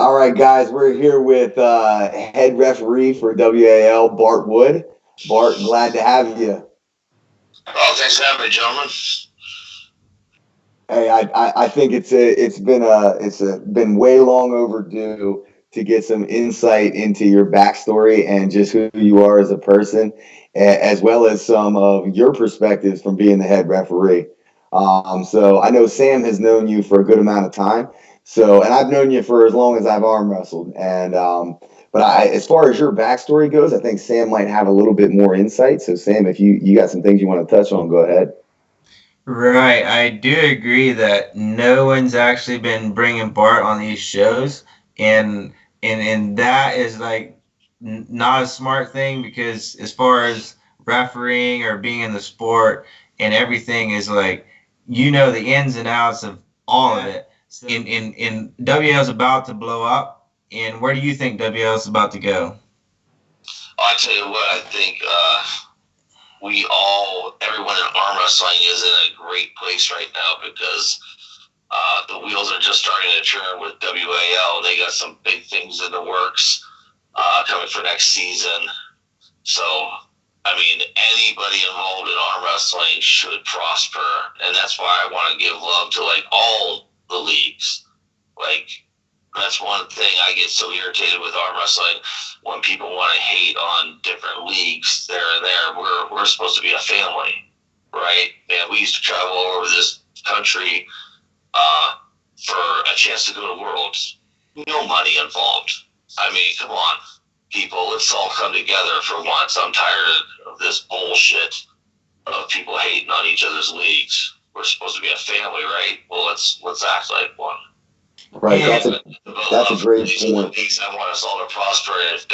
All right, guys, we're here with head referee for WAL, Bart Wood. Bart, glad to have you. Oh, thanks for having me, gentlemen. Hey, I think it's been way long overdue to get some insight into your backstory and just who you are as a person, as well as some of your perspectives from being the head referee. So I know Sam has known you for a good amount of time. And I've known you for as long as I've arm wrestled. As far as your backstory goes, I think Sam might have a little bit more insight. So Sam, if you got some things you want to touch on, go ahead. Right, I do agree that no one's actually been bringing Bart on these shows, and and that is like not a smart thing because as far as refereeing or being in the sport and everything is like the ins and outs of all of it. And WL is about to blow up. And where do you think WL is about to go? I tell you what, I think everyone in arm wrestling is in a great place right now because the wheels are just starting to turn with WAL. They got some big things in the works coming for next season. So, I mean, anybody involved in arm wrestling should prosper, and that's why I want to give love to like all the leagues. Like, that's one thing I get so irritated with arm wrestling when people want to hate on different leagues there and there. We're supposed to be a family, right? Man, we used to travel all over this country uh, for a chance to go to Worlds. No money involved. I mean, come on, people. Let's all come together for once. I'm tired of this bullshit of people hating on each other's leagues. We're supposed to be a family, right? Well, let's act like one. Right, And that's a great point. I want us all to prosper. And if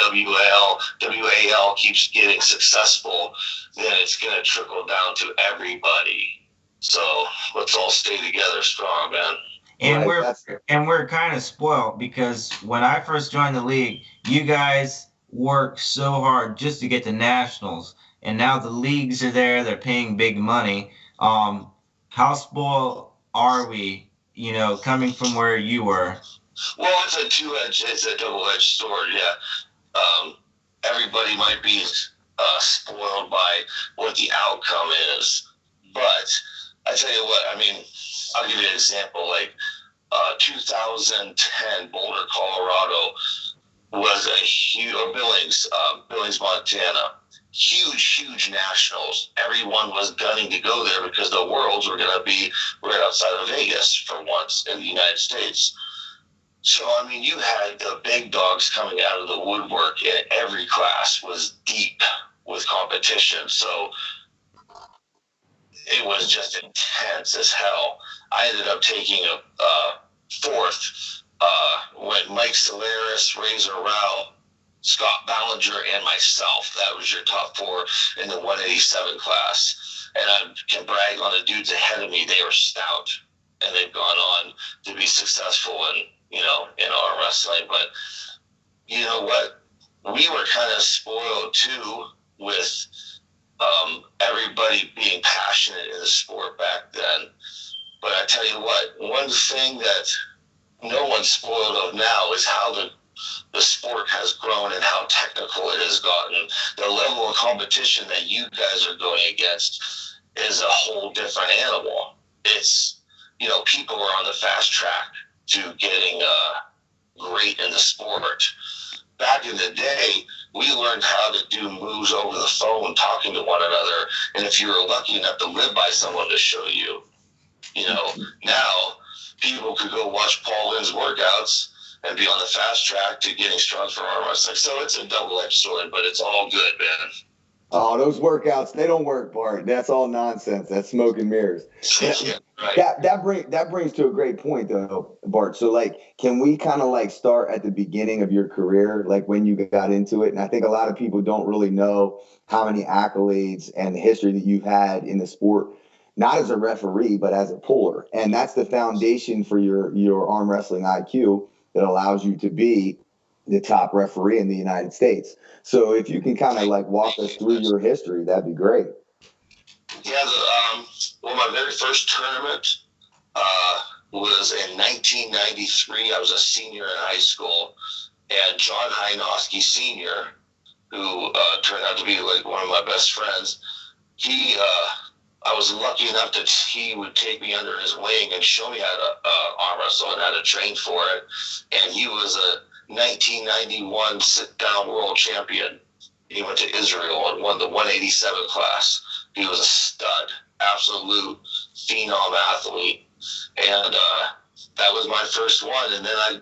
WAL keeps getting successful, then it's going to trickle down to everybody. So let's all stay together strong, man. And Right, we're that's and we're kind of spoiled because when I first joined the league, you guys worked so hard just to get to nationals, and now the leagues are there; they're paying big money. How spoiled are we? Coming from where you were. Well, it's a double-edged sword. Yeah, everybody might be spoiled by what the outcome is, but I tell you what. I mean, I'll give you an example. Like 2010 Boulder, Colorado was a huge Billings, Montana. Huge nationals. Everyone was gunning to go there because the Worlds were going to be right outside of Vegas for once in the United States. So, I mean, you had the big dogs coming out of the woodwork, and every class was deep with competition. So it was just intense as hell. I ended up taking a fourth when Mike Solaris, Razor Rao, Scott Ballinger, and myself. That was your top four in the 187 class. And I can brag on the dudes ahead of me. They were stout, and they've gone on to be successful in arm wrestling. But you know what? We were kind of spoiled too with everybody being passionate in the sport back then. But I tell you what, one thing that no one's spoiled of now is how the sport has grown and how technical it has gotten. The level of competition that you guys are going against is a whole different animal. It's, people are on the fast track to getting great in the sport. Back in the day, we learned how to do moves over the phone, talking to one another. And if you were lucky enough to live by someone to show you, now people could go watch Paul Lynn's workouts and be on the fast track to getting strong for arm wrestling. So it's a double-edged sword, but it's all good, man. Oh, those workouts, they don't work, Bart. That's all nonsense. That's smoke and mirrors. Yeah, right. That brings to a great point though, Bart. So like, can we kind of like start at the beginning of your career, like when you got into it? And I think a lot of people don't really know how many accolades and the history that you've had in the sport, not as a referee, but as a puller. And that's the foundation for your arm wrestling IQ that allows you to be the top referee in the United States. So if you can kind of like walk us through your history, that'd be great. Yeah, my very first tournament, was in 1993. I was a senior in high school, and John Heinowski Sr., who turned out to be like one of my best friends, I was lucky enough that he would take me under his wing and show me how to arm wrestle and how to train for it. And he was a 1991 sit-down world champion. He went to Israel and won the 187 class. He was a stud, absolute phenom athlete. And that was my first one. And then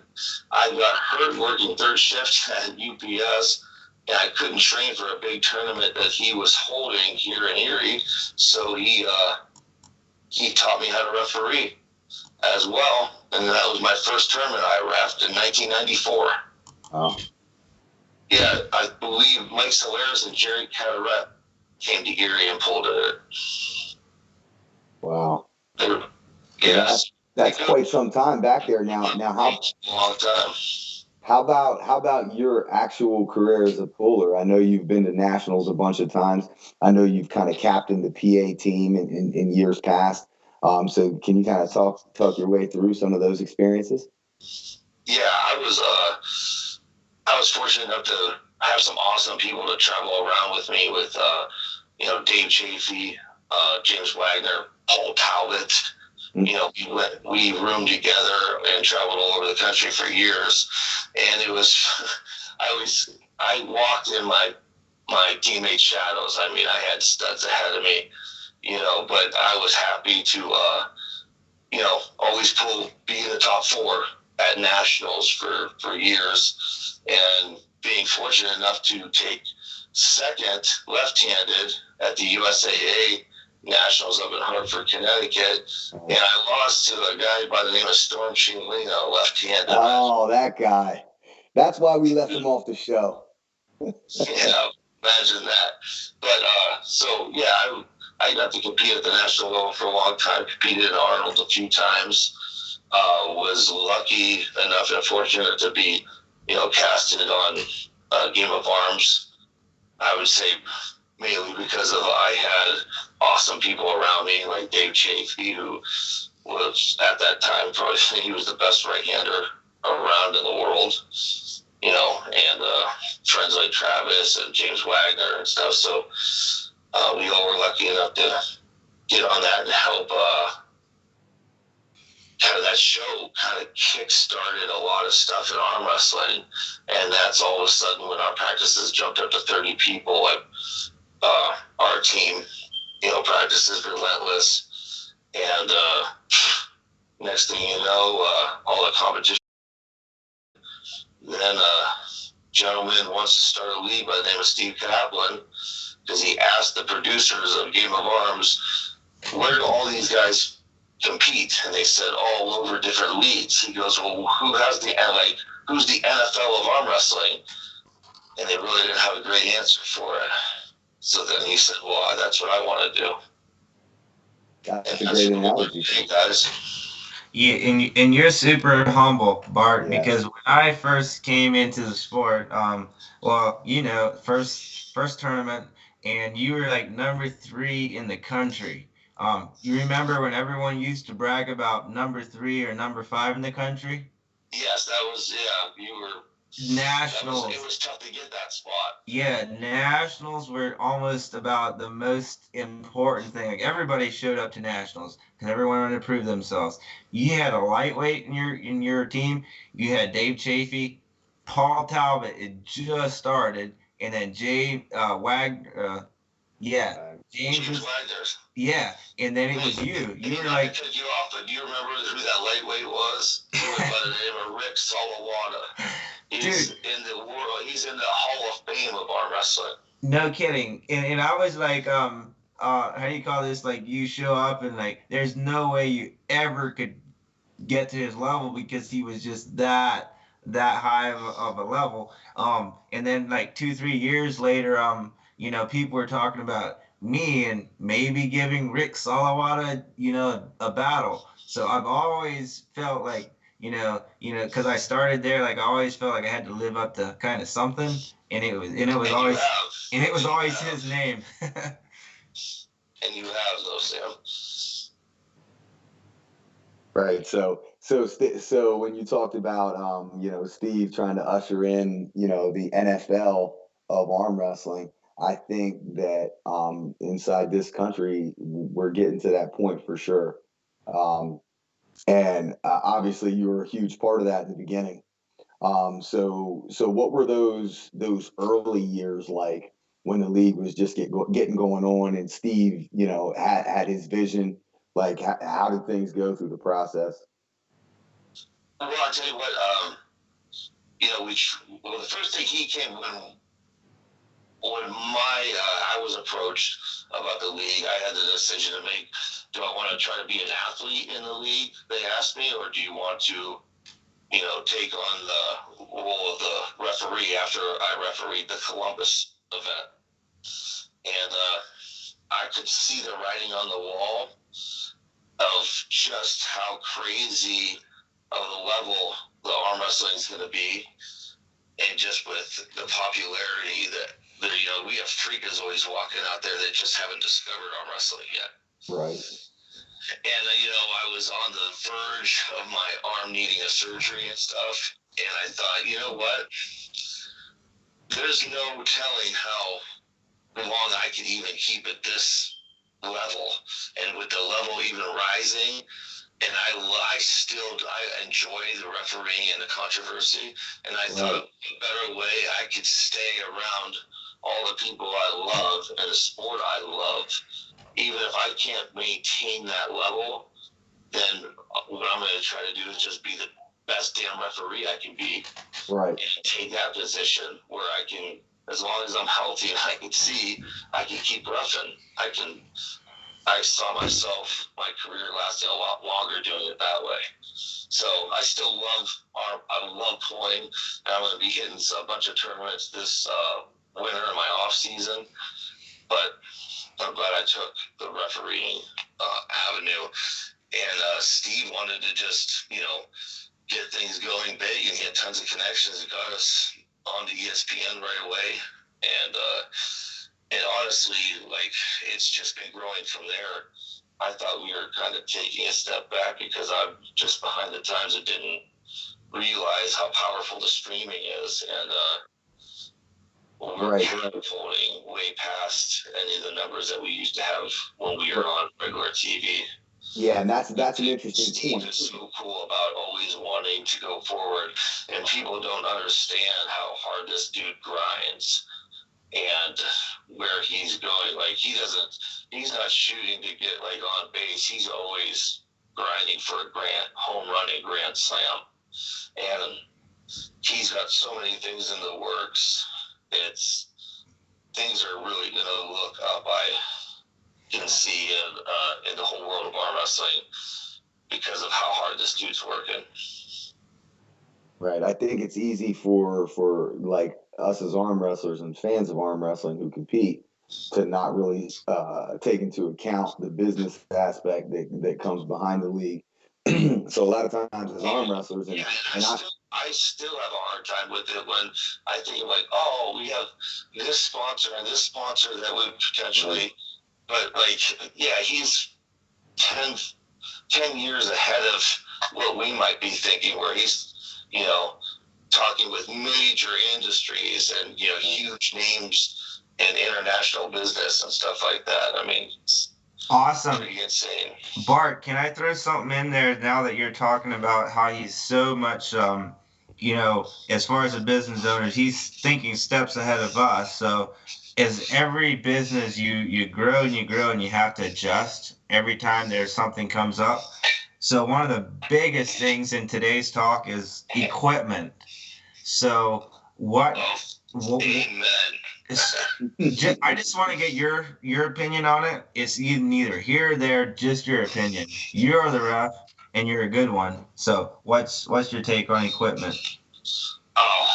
I got hurt working third shift at UPS, and I couldn't train for a big tournament that he was holding here in Erie. So he taught me how to referee as well. And that was my first tournament I reffed in 1994. Oh. Yeah, I believe Mike Solares and Jerry Carteret came to Erie and pulled it. Wow. Yes. That's quite some time back there now. Now, long time. How about your actual career as a puller? I know you've been to nationals a bunch of times. I know you've kind of captained the PA team in years past. So can you kind of talk your way through some of those experiences? Yeah, I was fortunate enough to have some awesome people to travel around with me with Dave Chafee, James Wagner, Paul Talbot. We roomed together and traveled all over the country for years. And it was, I walked in my teammates' shadows. I mean, I had studs ahead of me, but I was happy to, always be in the top four at nationals for years. And being fortunate enough to take second left-handed at the USAA Nationals up in Hartford, Connecticut, and I lost to a guy by the name of Storm Chinglino, left-handed. Oh, that guy. That's why we left him off the show. Yeah, imagine that. But I got to compete at the national level for a long time. Competed in Arnold a few times. Was lucky enough and fortunate to be, casted on Game of Arms. I would say mainly because I had awesome people around me, like Dave Chafee, who was at that time probably he was the best right-hander around in the world, and friends like Travis and James Wagner and stuff. So we all were lucky enough to get on that and help. Kind of that show kind of kick-started a lot of stuff in arm wrestling, and that's all of a sudden when our practices jumped up to 30 people. Like our team, practices relentless, and next thing you know, all the competition. Then a gentleman wants to start a league by the name of Steve Kaplan because he asked the producers of Game of Arms, where do all these guys compete? And they said all over different leagues. He goes, well, who's the NFL of arm wrestling? And they really didn't have a great answer for it. So then he said, well, that's what I want to do. That's a great analogy. Guys. Yeah, and you're super humble, Bart, because when I first came into the sport, first tournament, and you were like number 3 in the country. You remember when everyone used to brag about number 3 or number 5 in the country? Yes, that was, you were... Nationals. It was tough to get that spot. Yeah, nationals were almost about the most important thing. Like everybody showed up to nationals because everyone wanted to prove themselves. You had a lightweight in your team. You had Dave Chafee, Paul Talbot. It just started, and then James Wagner. James was, yeah, and then it was you. You were like, cut you off, but do you remember who that lightweight was? He was by the name of Rick Salawada. He's in the world. He's in the Hall of Fame of arm wrestling. No kidding. And I was like, how do you call this? Like you show up and like, there's no way you ever could get to his level because he was just that high of a level. And then like 2-3 years later, people were talking about me and maybe giving Rick Salawada, a battle. So I've always felt like, because I started there, like I always felt like I had to live up to kind of something, and it was always his name. And you have those, Sam. Right. So when you talked about, Steve trying to usher in, the NFL of arm wrestling, I think that inside this country, we're getting to that point for sure. Um, and obviously, you were a huge part of that in the beginning. So what were those early years like when the league was just getting going on, and Steve, had his vision? Like, how did things go through the process? Well, I'll tell you what, well, the first thing he came when I was approached about the league, I had the decision to make. Do I want to try to be an athlete in the league? They asked me, or do you want to, take on the role of the referee after I refereed the Columbus event? And I could see the writing on the wall of just how crazy of a level the arm wrestling is going to be, and just with the popularity that we have freakers always walking out there that just haven't discovered arm wrestling yet. Right. And I was on the verge of my arm needing a surgery and stuff, and I thought, you know what? There's no telling how long I could even keep at this level, and with the level even rising. And I enjoy the refereeing and the controversy, and I thought a better way I could stay around all the people I love and the sport I love, even if I can't maintain that level, then what I'm going to try to do is just be the best damn referee I can be, right, and take that position where I can, as long as I'm healthy and I can see, I can keep roughing. I saw my career lasting a lot longer doing it that way. So I still I love pulling, and I'm going to be hitting a bunch of tournaments this winter in my off season. But I'm glad I took the refereeing avenue. And Steve wanted to just, get things going big, and he had tons of connections and got us on to ESPN right away. And honestly, like, it's just been growing from there. I thought we were kind of taking a step back because I'm just behind the times and didn't realize how powerful the streaming is. And we're catapulting way past any of the numbers that we used to have when we were on regular TV. Yeah, and that's an interesting Steve point. is so cool about always wanting to go forward, and people don't understand how hard this dude grinds and where he's going. Like, he's not shooting to get like on base. He's always grinding for a home run and grand slam. And he's got so many things in the works. Things are really going to look up, I can see in the whole world of arm wrestling because of how hard this dude's working. Right. I think it's easy for like us as arm wrestlers and fans of arm wrestling who compete to not really take into account the business aspect that comes behind the league. So a lot of times as arm wrestlers, I still have a hard time with it when I think like, oh, we have this sponsor and this sponsor that would potentially, but like, yeah, he's 10 years ahead of what we might be thinking, where he's, talking with major industries and, huge names in international business and stuff like that. I mean, it's awesome. Pretty insane. Bart, can I throw something in there now that you're talking about how he's so much, as far as a business owner, he's thinking steps ahead of us. So as every business, you grow and you have to adjust every time there's something comes up. So one of the biggest things in today's talk is equipment. So Amen. I just want to get your opinion on it. It's neither here or there, just your opinion. You're the ref, and you're a good one. So what's your take on equipment? Oh,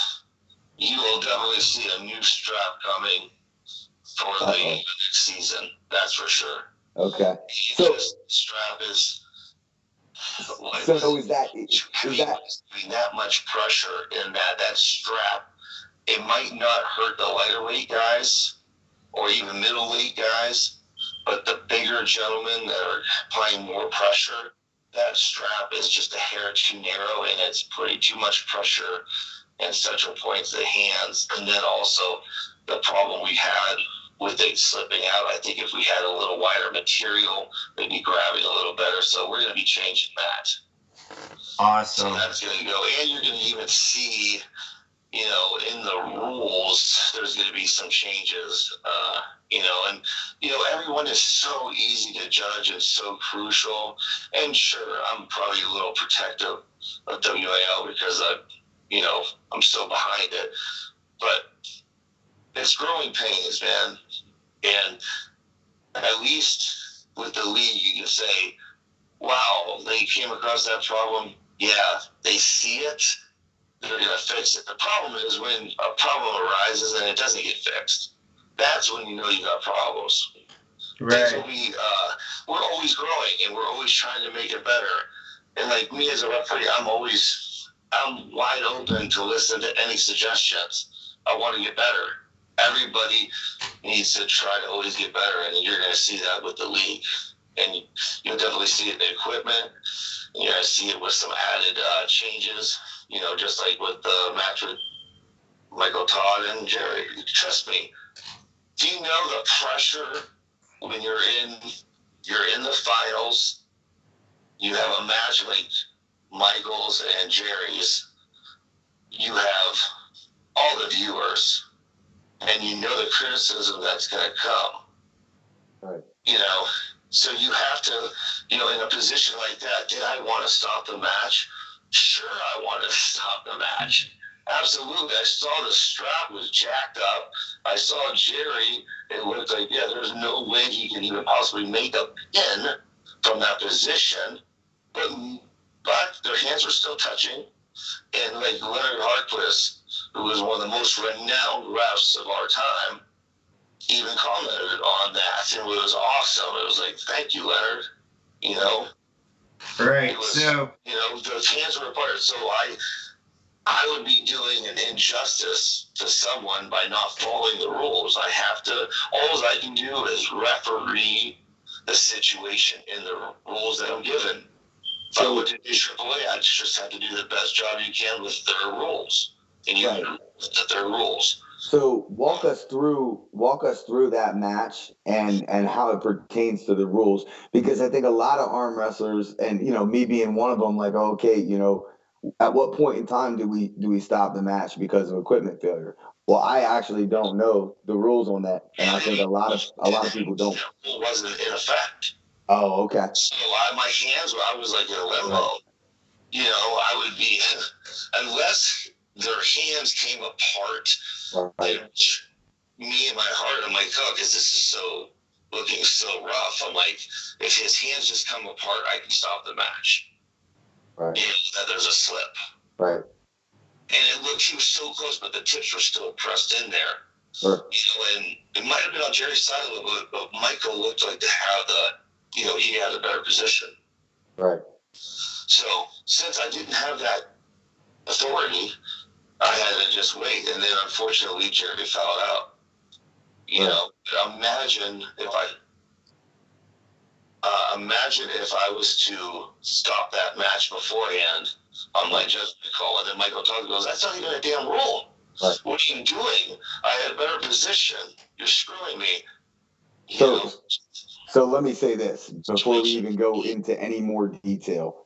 you will definitely see a new strap coming for the next season. That's for sure. Okay. So strap is. So is that that much pressure in that strap? It might not hurt the lighter weight guys or even middleweight guys, but the bigger gentlemen that are applying more pressure, that strap is just a hair too narrow and it's putting too much pressure and central point to the hands. And then also the problem we had with it slipping out, I think if we had a little wider material, it'd be grabbing a little better. So we're going to be changing that. Awesome. So that's going to go, and you're going to even see, you know, in the rules, there's going to be some changes, you know, and, you know, everyone is so easy to judge and so crucial. And sure, I'm probably a little protective of WAL because you know, I'm so behind it, but it's growing pains, man. And at least with the league, you can say, wow, they came across that problem. Yeah, they see it. They're going to fix it. The problem is when a problem arises and it doesn't get fixed. That's when you know you got problems. Right. We're always growing and we're always trying to make it better. And like me as a referee, I'm wide open to listen to any suggestions. I want to get better. Everybody needs to try to always get better, and you're going to see that with the league. And you'll definitely see it in the equipment. You're going to see it with some added changes, you know, just like with the match with Michael Todd and Jerry. Trust me. Do you know the pressure when you're in the finals? You have a match like Michael's and Jerry's. You have all the viewers, and you know the criticism that's going to come. Right. You know, so you have to, you know, in a position like that, did I want to stop the match? Sure, I wanted to stop the match. Absolutely. I saw the strap was jacked up. I saw Jerry. It looked like, yeah, there's no way he can even possibly make a pin from that position. But their hands were still touching. And like Leonard Hartquist, who was one of the most renowned refs of our time, even commented on that. And it was awesome. It was like, thank you, Leonard. You know? Right. Was, so, you know, the hands were apart. So I would be doing an injustice to someone by not following the rules. All I can do is referee the situation in the rules that I'm given. If I went to do AAA, I just have to do the best job you can with their rules. And you agree with their rules. So walk us through that match and how it pertains to the rules, because I think a lot of arm wrestlers, and you know, me being one of them, like, okay, you know, at what point in time do we stop the match because of equipment failure? Well, I actually don't know the rules on that, and I think a lot of people don't. It wasn't in effect. Oh, okay. So my hands, I was like in a limbo. Right. You know, I would be, unless their hands came apart. Right. And me and my heart, I'm like, oh, because this is looking so rough. I'm like, if his hands just come apart, I can stop the match. Right. You know, that there's a slip. Right. And it looked, he was so close, but the tips were still pressed in there. Sure. You know, and it might have been on Jerry's side a little bit, but Michael looked like to have you know, he had a better position. Right. So since I didn't have that authority, I had to just wait. And then unfortunately, Jerry fouled out. You know, imagine if I was to stop that match beforehand on my judgment call, and then Michael Todd goes, "That's not even a damn rule. Right. What are you doing? I had a better position. You're screwing me." So let me say this before we even go into any more detail.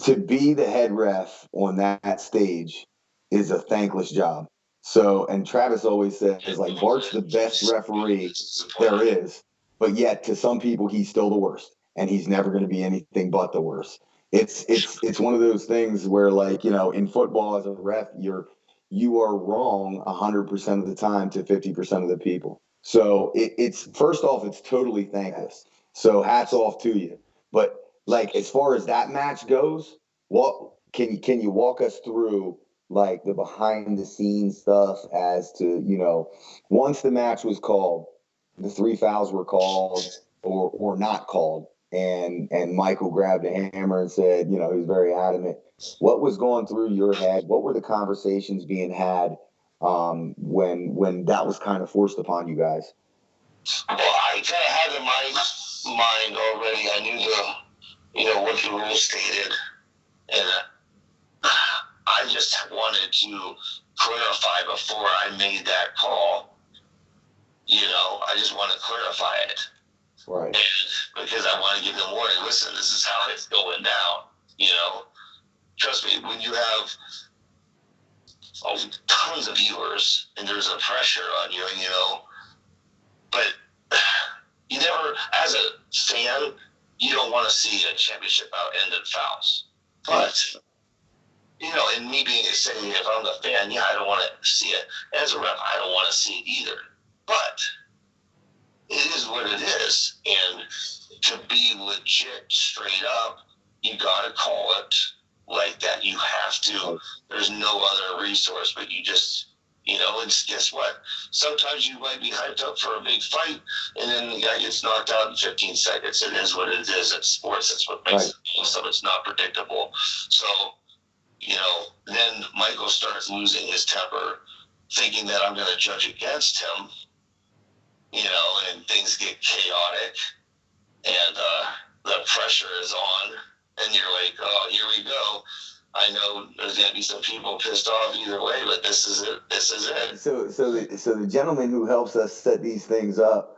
To be the head ref on that stage is a thankless job. So, and Travis always says, like, Bart's the best referee there is, but yet to some people, he's still the worst, and he's never going to be anything but the worst. It's one of those things where, like, you know, in football as a ref, you are wrong 100% of the time to 50% of the people. So it's first off, it's totally thankless. So hats off to you. But like, as far as that match goes, what can you walk us through, like, the behind the scenes stuff as to, you know, once the match was called, the 3 fouls were called or not called, and Michael grabbed a hammer and said, you know, he was very adamant. What was going through your head? What were the conversations being had when that was kind of forced upon you guys? Well, I kind of had in my mind already. I knew what the rules stated, and I just wanted to clarify before I made that call. I just want to clarify it. Right. And because I want to give them warning. Listen, this is how it's going down. Trust me, when you have tons of viewers and there's a pressure on you, but you never, as a fan, you don't want to see a championship out end in fouls. But, and me being a say, if I'm the fan, I don't want to see it. As a ref, I don't want to see it either. But it is what it is. And to be legit, straight up, you got to call it like that. You have to. There's no other resource, but you just, and guess what? Sometimes you might be hyped up for a big fight, and then the guy gets knocked out in 15 seconds. It is what it is. It's sports. That's what makes it. Most of it's not predictable. So, then Michael starts losing his temper, thinking that I'm going to judge against him, and things get chaotic, and the pressure is on, and you're like, oh, here we go. I know there's going to be some people pissed off either way, but this is it. This is it. So the gentleman who helps us set these things up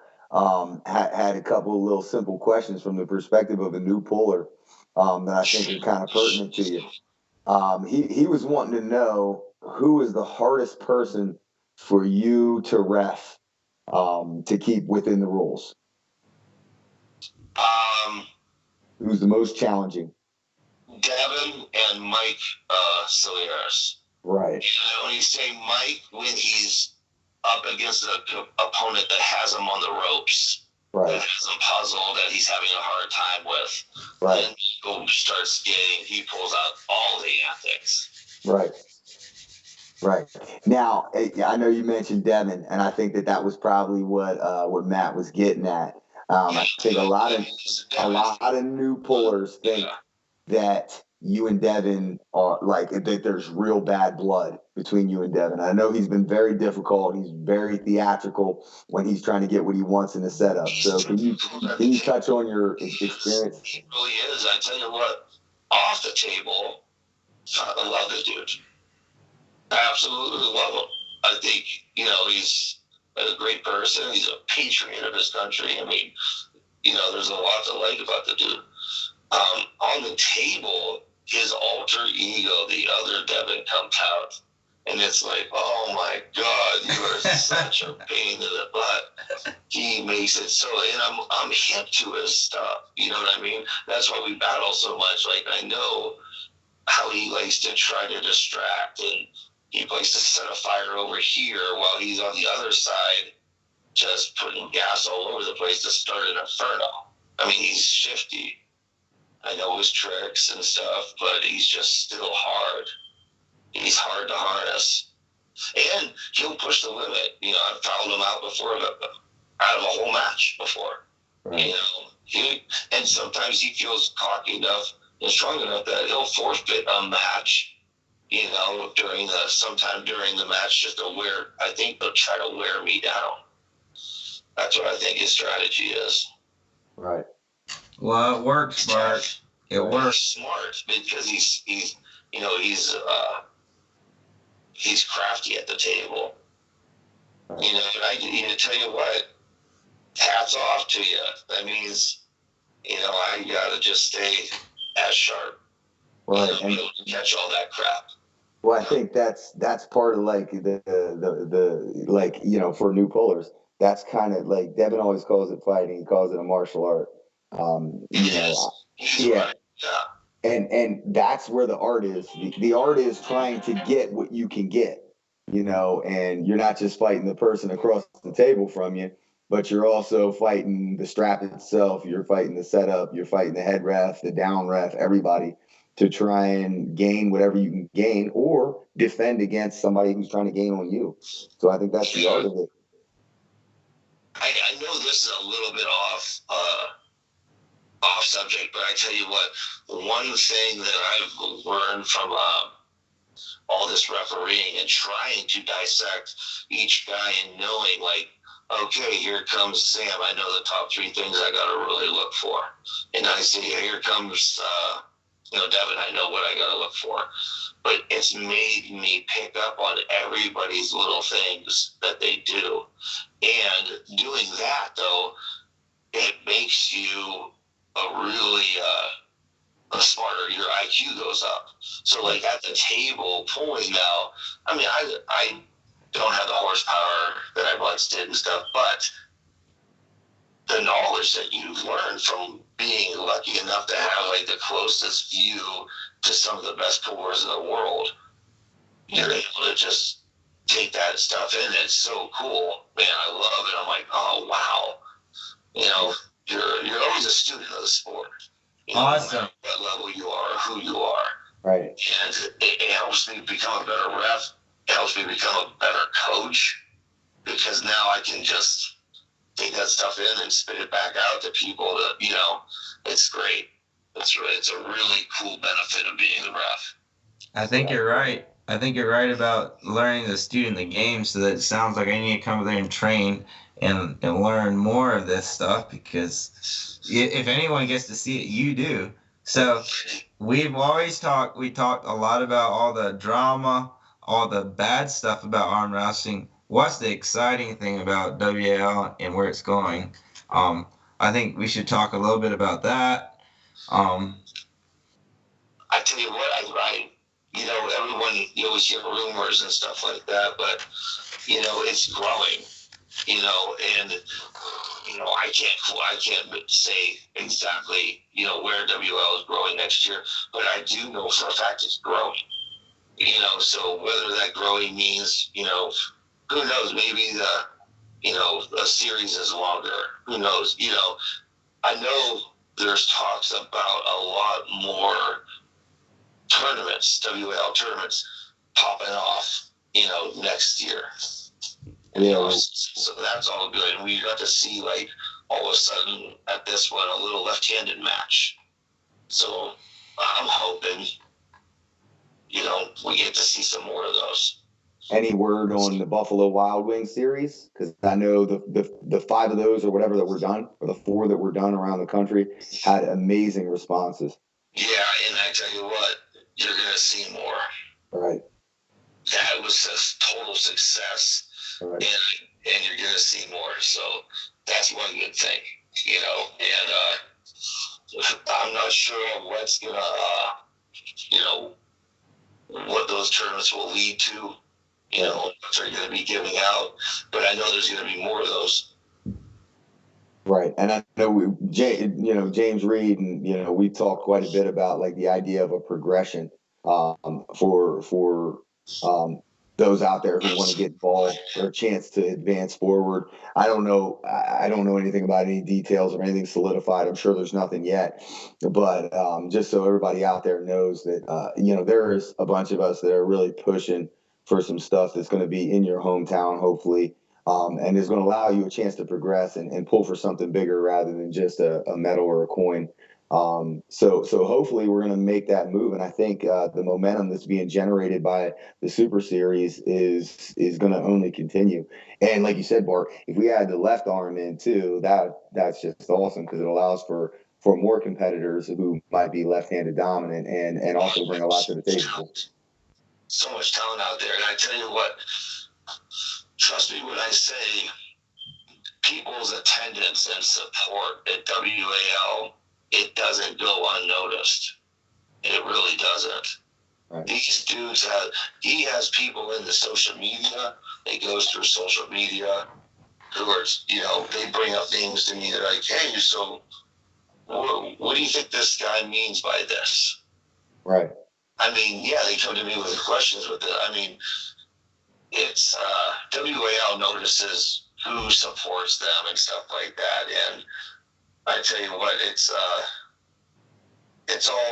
had a couple of little simple questions from the perspective of a new puller that I think are kind of pertinent to you. He was wanting to know who is the hardest person for you to ref to keep within the rules. Who's the most challenging? Devin and Mike Saliers. Right. When you say Mike, when he's up against an opponent that has him on the ropes, right, that has him puzzled, that he's having a hard time with, right, and he pulls out all the antics. Right. Right. Now, I know you mentioned Devin, and I think that was probably what Matt was getting at. I think a lot of new pullers think that you and Devin are like that. There's real bad blood between you and Devin. I know he's been very difficult. He's very theatrical when he's trying to get what he wants in the setup. So can you touch on your experience? He really is. I tell you what, off the table, I love the dude. I absolutely love him. I think, he's a great person. He's a patriot of his country. I mean, there's a lot to like about the dude. On the table, his alter ego, the other Devin, comes out. And it's like, oh my God, you are such a pain in the butt. He makes it so, and I'm hip to his stuff. You know what I mean? That's why we battle so much. Like, I know how he likes to try to distract, and he likes to set a fire over here while he's on the other side, just putting gas all over the place to start an inferno. I mean, he's shifty. I know his tricks and stuff, but he's just still hard. He's hard to harness. And he'll push the limit. I've fouled him out before, out of a whole match before. Right. And sometimes he feels cocky enough and strong enough that he'll forfeit a match, sometime during the match, just I think they'll try to wear me down. That's what I think his strategy is. Right. Well, it works, Bart. It works. Smart because he's crafty at the table. And I can tell you what, hats off to you. That means, I gotta just stay as sharp. Right. And catch all that crap. Well, I think that's part of like the for new pullers, that's kind of like Devin always calls it fighting. He calls it a martial art. Yeah. And that's where the art is. The art is trying to get what you can get, and you're not just fighting the person across the table from you, but you're also fighting the strap itself. You're fighting the setup. You're fighting the head ref, the down ref, everybody, to try and gain whatever you can gain or defend against somebody who's trying to gain on you. So I think that's the art of it. I know this is a little bit off subject, but I tell you what, one thing that I've learned from all this refereeing and trying to dissect each guy and knowing, like, okay, here comes Sam. I know the top 3 things I got to really look for. And I say, here comes, Devin, I know what I got to look for. But it's made me pick up on everybody's little things that they do. And doing that, though, it makes you a really smarter. Your IQ goes up. So, like at the table pulling now, I mean, I don't have the horsepower that I once did and stuff, but the knowledge that you've learned from being lucky enough to have like the closest view to some of the best pullers in the world, you're able to just take that stuff in. It's so cool, man. I love it. I'm like, oh wow, you're always a student of the sport. Awesome. What level you are, who you are, right? And it helps me become a better ref. It helps me become a better coach because now I can just take that stuff in and spit it back out to people. It's great. It's a really cool benefit of being the ref. I think you're right. I think you're right about learning the student the game. So that it sounds like I need to come there and train and learn more of this stuff because if anyone gets to see it, you do. So we've always talked. We talked a lot about all the drama, all the bad stuff about arm wrestling. What's the exciting thing about WAL and where it's going? I think we should talk a little bit about that. I tell you what, everyone, you always hear rumors and stuff like that, but, it's growing, and, I can't say exactly, where WL is growing next year, but I do know for a fact it's growing, so whether that growing means, who knows, maybe a series is longer, who knows, I know there's talks about a lot more tournaments, WAL tournaments, popping off, next year. So that's all good. And we got to see, like, all of a sudden at this one, a little left-handed match. So I'm hoping, we get to see some more of those. Any word on the Buffalo Wild Wings series? Because I know the 5 of those or whatever that were done, or the 4 that were done around the country, had amazing responses. Yeah, and I tell you what, you're going to see more. Right. That was a total success. Right. And you're going to see more. So that's one good thing, and I'm not sure what's going to, what those tournaments will lead to, what they're going to be giving out. But I know there's going to be more of those. Right. And I know James Reed and we talked quite a bit about like the idea of a progression for those out there who want to get involved or a chance to advance forward. I don't know anything about any details or anything solidified. I'm sure there's nothing yet, but just so everybody out there knows that there's a bunch of us that are really pushing for some stuff that's going to be in your hometown, hopefully. And is going to allow you a chance to progress and pull for something bigger rather than just a medal or a coin. So hopefully we're going to make that move. And I think the momentum that's being generated by the Super Series is going to only continue. And like you said, Bart, if we add the left arm in too, that's just awesome because it allows for more competitors who might be left-handed dominant and also bring a lot to the table. So much talent out there. And I tell you what, trust me when I say people's attendance and support at WAL, it doesn't go unnoticed. It really doesn't. Right. These dudes he has people in the social media. It goes through social media who are, they bring up things to me. They're like, hey, so what do you think this guy means by this? Right. I mean, yeah, they come to me with questions with it. I mean, it's WAL notices who supports them and stuff like that. And I tell you what, it's all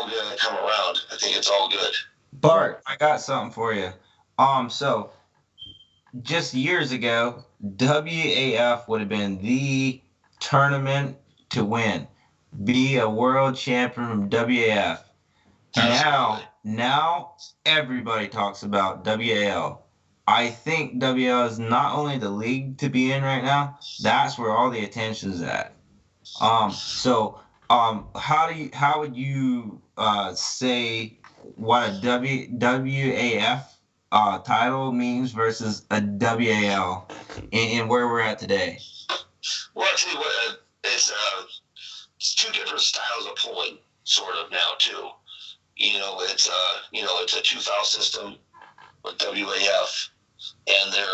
going to come around. I think it's all good. Bart, I got something for you. So just years ago, WAF would have been the tournament to win. Be a world champion from WAF. Now everybody talks about WAL. I think WL is not only the league to be in right now. That's where all the attention's at. How would you say what a WAF title means versus a WAL in where we're at today? Well, I tell you what, it's two different styles of pulling, sort of now too. It's a 2 file system with WAF, and they're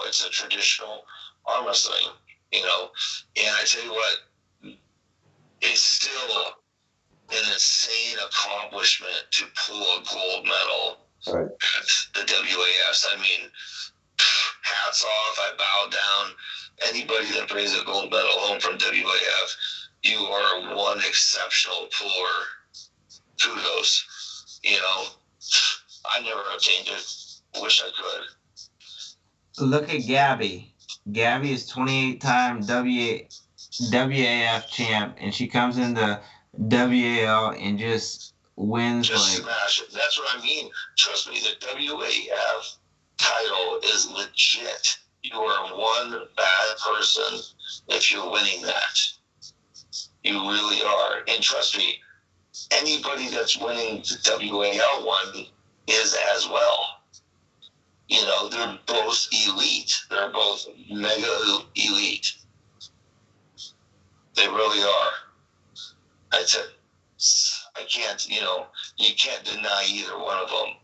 it's a traditional arm wrestling, and I tell you what, it's still an insane accomplishment to pull a gold medal Right. at the WAFs. I mean, hats off, I bow down. Anybody that brings a gold medal home from WAF, you are one exceptional puller. Kudos. I never obtained it. Wish I could. Look at Gabby. Gabby is 28-time WAF champ, and she comes into WAL and just wins Just like. smash it. That's what I mean. Trust me, the WAF title is legit. You are one bad person if you're winning that. You really are. And trust me, anybody that's winning the WAL one is as well. They're both elite. They're both mega elite. They really are. I can't, you can't deny either one of them.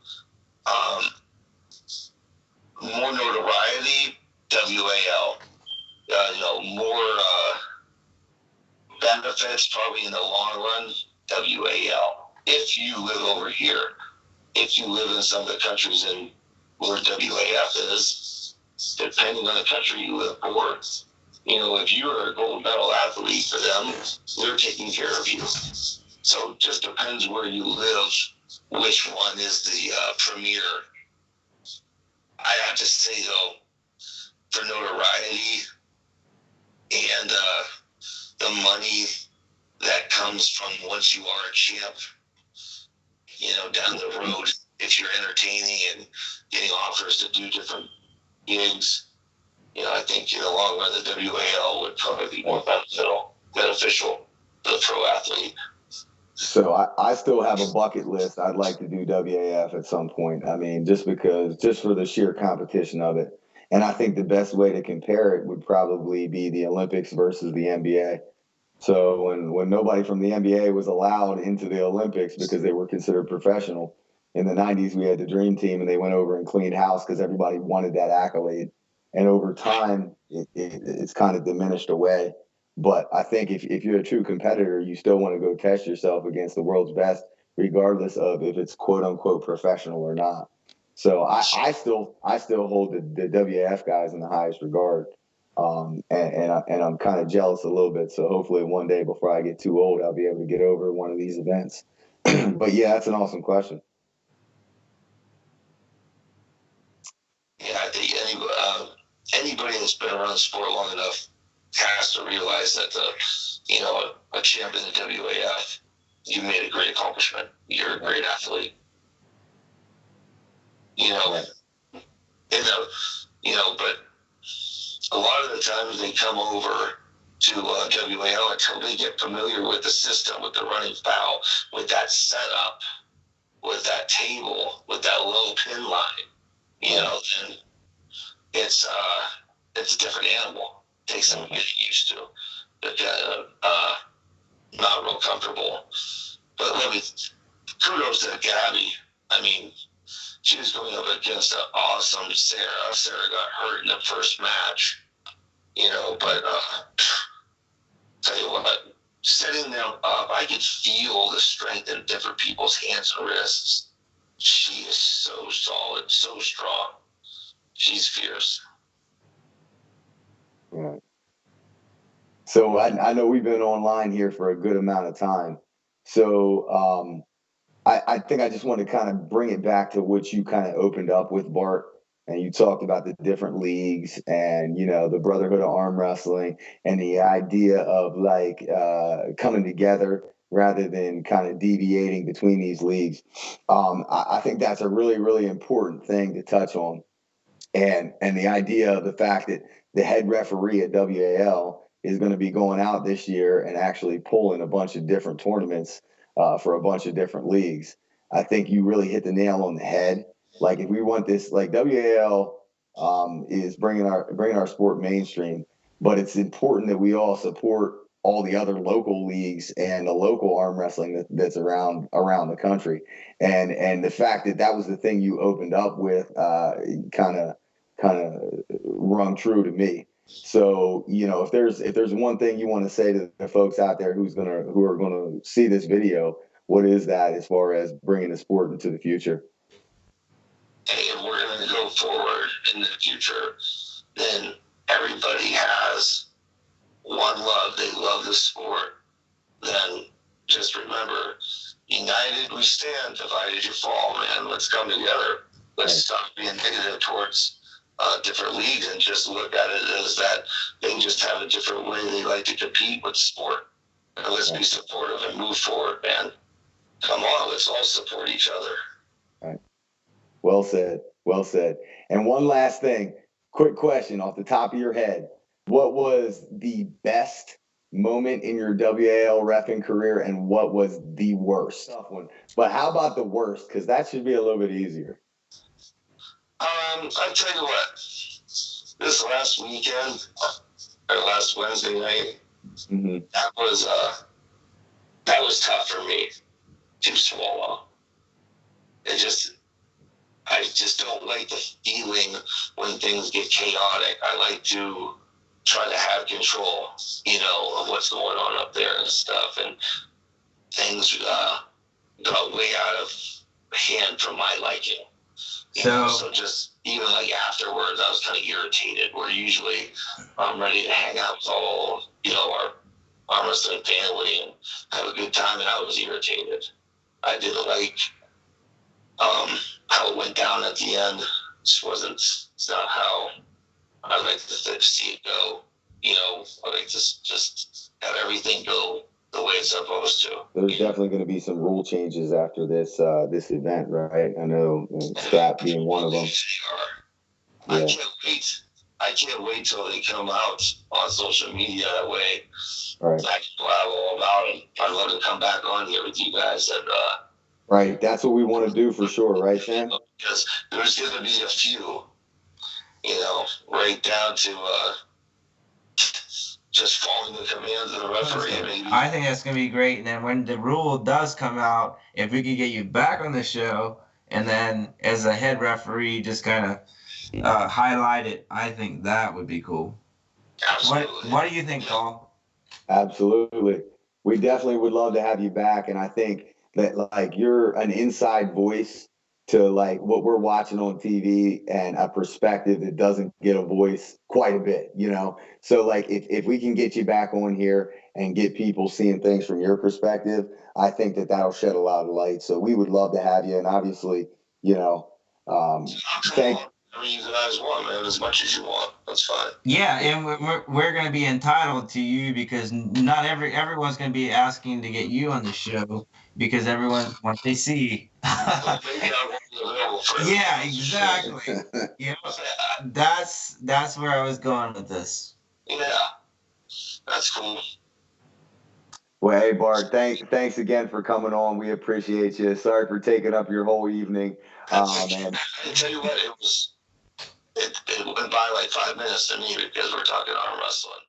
More notoriety, WAL. More benefits probably in the long run, WAL. If you live over here, if you live in some of the countries in where WAF is, depending on the country you live for, if you're a gold medal athlete for them, they're taking care of you. So it just depends where you live, which one is the premier. I have to say, though, for notoriety and the money that comes from once you are a champ, down the road, if you're entertaining and getting offers to do different gigs, I think in the long run, the WAL would probably be more beneficial to the pro athlete. So I still have a bucket list. I'd like to do WAF at some point. I mean, just for the sheer competition of it. And I think the best way to compare it would probably be the Olympics versus the NBA. So when nobody from the NBA was allowed into the Olympics because they were considered professional, in the 90s we had the Dream Team and they went over and cleaned house because everybody wanted that accolade. And over time, it's kind of diminished away. But I think if you're a true competitor, you still want to go test yourself against the world's best, regardless of if it's quote unquote professional or not. So I still hold the WAF guys in the highest regard. And I'm kind of jealous a little bit. So hopefully one day before I get too old, I'll be able to get over one of these events. But yeah, that's an awesome question. Yeah, I think anybody that's been around the sport long enough has to realize that a champ in the WAF, you made a great accomplishment. You're a great athlete. But a lot of the times they come over to WAL until they get familiar with the system, with the running foul, with that setup, with that table, with that low pin line. And it's a different animal. It takes some getting used to. But not real comfortable. But kudos to Gabby. I mean, she was going up against an awesome Sarah. Sarah got hurt in the first match, but tell you what, setting them up, I could feel the strength in different people's hands and wrists. She is so solid, so strong. She's fierce. Right. So I know we've been online here for a good amount of time. So I think I just want to kind of bring it back to what you kind of opened up with, Bart. And you talked about the different leagues and, the brotherhood of arm wrestling and the idea of like coming together rather than kind of deviating between these leagues. I think that's a really, really important thing to touch on. And the idea of the fact that the head referee at WAL is going to be going out this year and actually pulling a bunch of different tournaments for a bunch of different leagues. I think you really hit the nail on the head. Like if we want this, like WAL is bringing our sport mainstream, but it's important that we all support all the other local leagues and the local arm wrestling that's around the country. And the fact that that was the thing you opened up with kind of rung true to me. So, if there's one thing you want to say to the folks out there who are gonna see this video, what is that as far as bringing the sport into the future? And we're going to go forward in the future, then everybody has one love. They love the sport. Then just remember, united we stand, divided you fall, man. Let's come together. Let's stop being negative towards different leagues and just look at it as that they just have a different way they like to compete with sport. And let's be supportive and move forward, man. Come on, let's all support each other. Right. Well said. Well said. And one last thing, quick question off the top of your head. What was the best moment in your WAL reffing career and what was the worst? Tough one. But how about the worst? Because that should be a little bit easier. I tell you what, this last weekend, or last Wednesday night, that was tough for me to swallow. I just don't like the feeling when things get chaotic. I like to try to have control, of what's going on up there and stuff. And things got way out of hand for my liking. So just even like afterwards, I was kind of irritated. Where usually I'm ready to hang out with all, our arm wrestling family and have a good time, and I was irritated. I didn't like how it went down at the end. It's not how I like to see it go. I like to just have everything go the way it's supposed to. There's definitely going to be some rule changes after this event, right? I know Scrap being one of them. Yeah. I can't wait till they come out on social media that way. Right. I can blab all about it. I'd love to come back on here with you guys and right, that's what we want to do for sure, right, Sam? Because there's going to be a few, right down to just following the commands of the referee. Maybe. I think that's going to be great. And then when the rule does come out, if we could get you back on the show and then as a head referee just kind of highlight it, I think that would be cool. Absolutely. What do you think, Paul? Absolutely. We definitely would love to have you back. And I think that like you're an inside voice to like what we're watching on TV and a perspective that doesn't get a voice quite a bit, So like if we can get you back on here and get people seeing things from your perspective, I think that'll shed a lot of light. So we would love to have you. And obviously, thank you guys want, man, as much as you want. That's fine. Yeah, and we're going to be entitled to you because not everyone's going to be asking to get you on the show because everyone what they see. Yeah, exactly. That's where I was going with this. Yeah, that's cool. Well, hey Bart, thanks again for coming on. We appreciate you. Sorry for taking up your whole evening. Man. I tell you what, it went by like 5 minutes to me because we're talking arm wrestling.